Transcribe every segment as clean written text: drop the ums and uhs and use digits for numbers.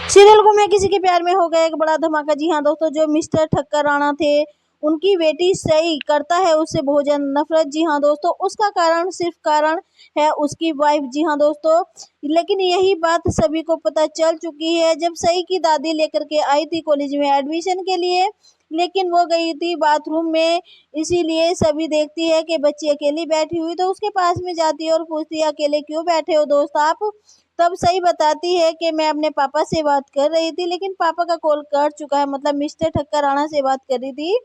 Serial को मैं किसी के प्यार में हो गया एक बड़ा धमाका। जी हाँ दोस्तों, जो मिस्टर ठक्कर राणा थे उनकी बेटी सई करता है उससे बहुत ज्यादा नफरत। जी हाँ दोस्तों, उसका कारण सिर्फ कारण है उसकी वाइफ। जी हाँ दोस्तों, लेकिन यही बात सभी को पता चल चुकी है जब सई की दादी लेकर के आई थी कॉलेज में एडमिशन के लिए, लेकिन वो गई थी बाथरूम में। इसीलिए सभी देखती है कि बच्ची अकेली बैठी हुई तो उसके पास में जाती है और पूछती है अकेले क्यों बैठे हो दोस्त आप। तब सही बताती है कि मैं अपने पापा से बात कर रही थी, लेकिन पापा का कॉल कट चुका है, मतलब मिस्टर ठक्कर राणा से बात कर रही थी।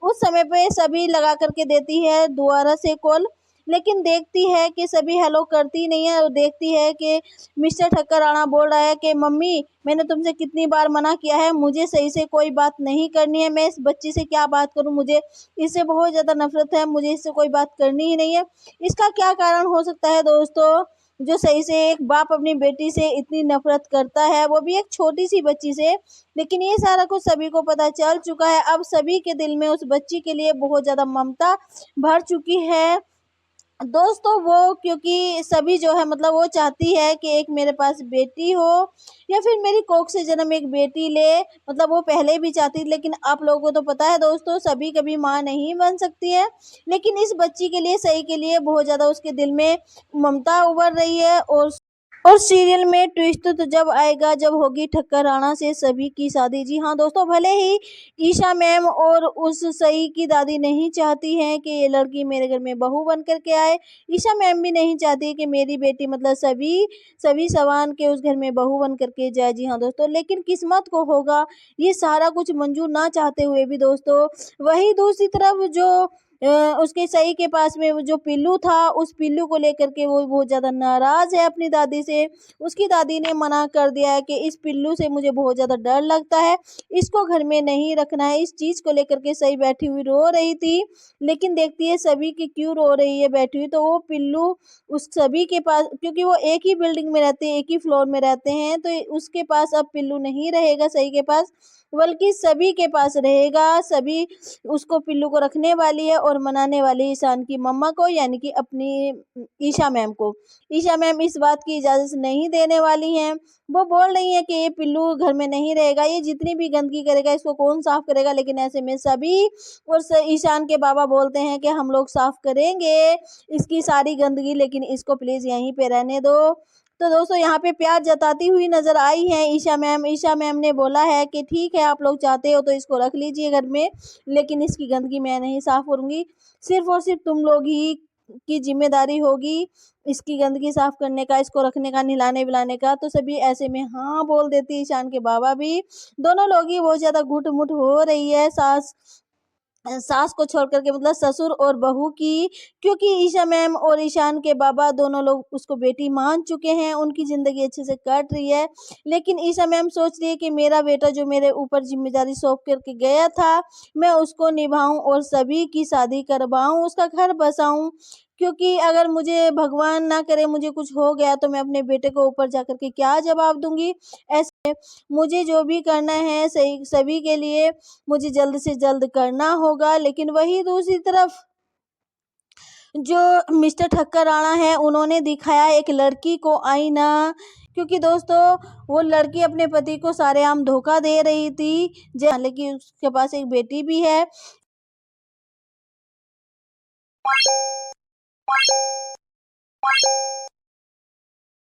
उस समय पे सभी लगा करके देती है दोबारा से कॉल, लेकिन देखती है कि सभी हेलो करती नहीं है और देखती है कि मिस्टर ठक्कर राणा बोल रहा है कि मम्मी मैंने तुमसे कितनी बार मना किया है, मुझे सही से कोई बात नहीं करनी है, मैं इस बच्ची से क्या बात करूं, मुझे इससे बहुत ज़्यादा नफरत है, मुझे इससे कोई बात करनी ही नहीं है। इसका क्या कारण हो सकता है दोस्तों, जो सही से एक बाप अपनी बेटी से इतनी नफरत करता है, वो भी एक छोटी सी बच्ची से। लेकिन ये सारा कुछ सभी को पता चल चुका है, अब सभी के दिल में उस बच्ची के लिए बहुत ज्यादा ममता भर चुकी है दोस्तों। वो क्योंकि सभी जो है मतलब वो चाहती है कि एक मेरे पास बेटी हो या फिर मेरी कोख से जन्म एक बेटी ले, मतलब वो पहले भी चाहती थी, लेकिन आप लोगों को तो पता है दोस्तों सभी कभी माँ नहीं बन सकती है। लेकिन इस बच्ची के लिए सही के लिए बहुत ज्यादा उसके दिल में ममता उभर रही है। और सीरियल में ट्विस्ट तो जब आएगा जब होगी ठक्कर राणा से सभी की शादी। जी हाँ दोस्तों, भले ही ईशा मैम और उस सई की दादी नहीं चाहती हैं कि ये लड़की मेरे घर में बहू बन करके आए, ईशा मैम भी नहीं चाहती कि मेरी बेटी मतलब सभी सभी सवान के उस घर में बहू बन करके जाए। जी हाँ दोस्तों, लेकिन किस्मत को होगा ये सारा कुछ मंजूर ना चाहते हुए भी दोस्तों। वही दूसरी तरफ जो उसके सई के पास में वो जो पिल्लू था, उस पिल्लू को लेकर के वो बहुत ज़्यादा नाराज़ है अपनी दादी से। उसकी दादी ने मना कर दिया है कि इस पिल्लू से मुझे बहुत ज़्यादा डर लगता है, इसको घर में नहीं रखना है। इस चीज़ को लेकर के सई बैठी हुई रो रही थी, लेकिन देखती है सभी की क्यों रो रही है बैठी हुई, तो वो पिल्लू उस सभी के पास, क्योंकि वो एक ही बिल्डिंग में रहते हैं, एक ही फ्लोर में रहते हैं, तो उसके पास अब पिल्लू नहीं रहेगा सई के पास, बल्कि सभी के पास रहेगा। सभी उसको पिल्लू को रखने वाली है और मनाने वाली ईशान की मम्मा को, यानी कि अपनी ईशा मैम को। ईशा मैम इस बात की इजाज़त नहीं देने वाली हैं। वो बोल रही हैं कि ये पिल्लू घर में नहीं रहेगा, ये जितनी भी गंदगी करेगा इसको कौन साफ करेगा, लेकिन ऐसे में सभी और ईशान के बाबा बोलते हैं कि हम लोग साफ करेंगे इसकी सारी गंदगी, लेकिन इसको प्लीज़ यहीं पे रहने दो। तो दोस्तों यहाँ पे प्यार जताती हुई नजर आई है ईशा मैम। ईशा मैम ने बोला है कि ठीक है आप लोग चाहते हो तो इसको रख लीजिए घर में, लेकिन इसकी गंदगी मैं नहीं साफ करूंगी, सिर्फ और सिर्फ तुम लोग ही की जिम्मेदारी होगी इसकी गंदगी साफ करने का, इसको रखने का, नहलाने बिलाने का। तो सभी ऐसे में हाँ बोल देती, ईशान के बाबा भी, दोनों लोग ही बहुत ज्यादा घुट मुठ हो रही है सास को छोड़ करके, मतलब ससुर और बहू की, क्योंकि ईशा मैम और ईशान के बाबा दोनों लोग उसको बेटी मान चुके हैं, उनकी ज़िंदगी अच्छे से कट रही है। लेकिन ईशा मैम सोच रही है कि मेरा बेटा जो मेरे ऊपर जिम्मेदारी सौंप करके गया था, मैं उसको निभाऊं और सभी की शादी करवाऊं, उसका घर बसाऊं, क्योंकि अगर मुझे भगवान ना करे मुझे कुछ हो गया तो मैं अपने बेटे को ऊपर जा करके क्या जवाब दूंगी। ऐसे मुझे जो भी करना है सही सभी के लिए मुझे जल्द से जल्द करना होगा। लेकिन वही दूसरी तरफ जो मिस्टर ठक्कर राणा है उन्होंने दिखाया एक लड़की को आईना, क्योंकि दोस्तों वो लड़की अपने पति को सारेआम धोखा दे रही थी, हालांकि उसके पास एक बेटी भी है।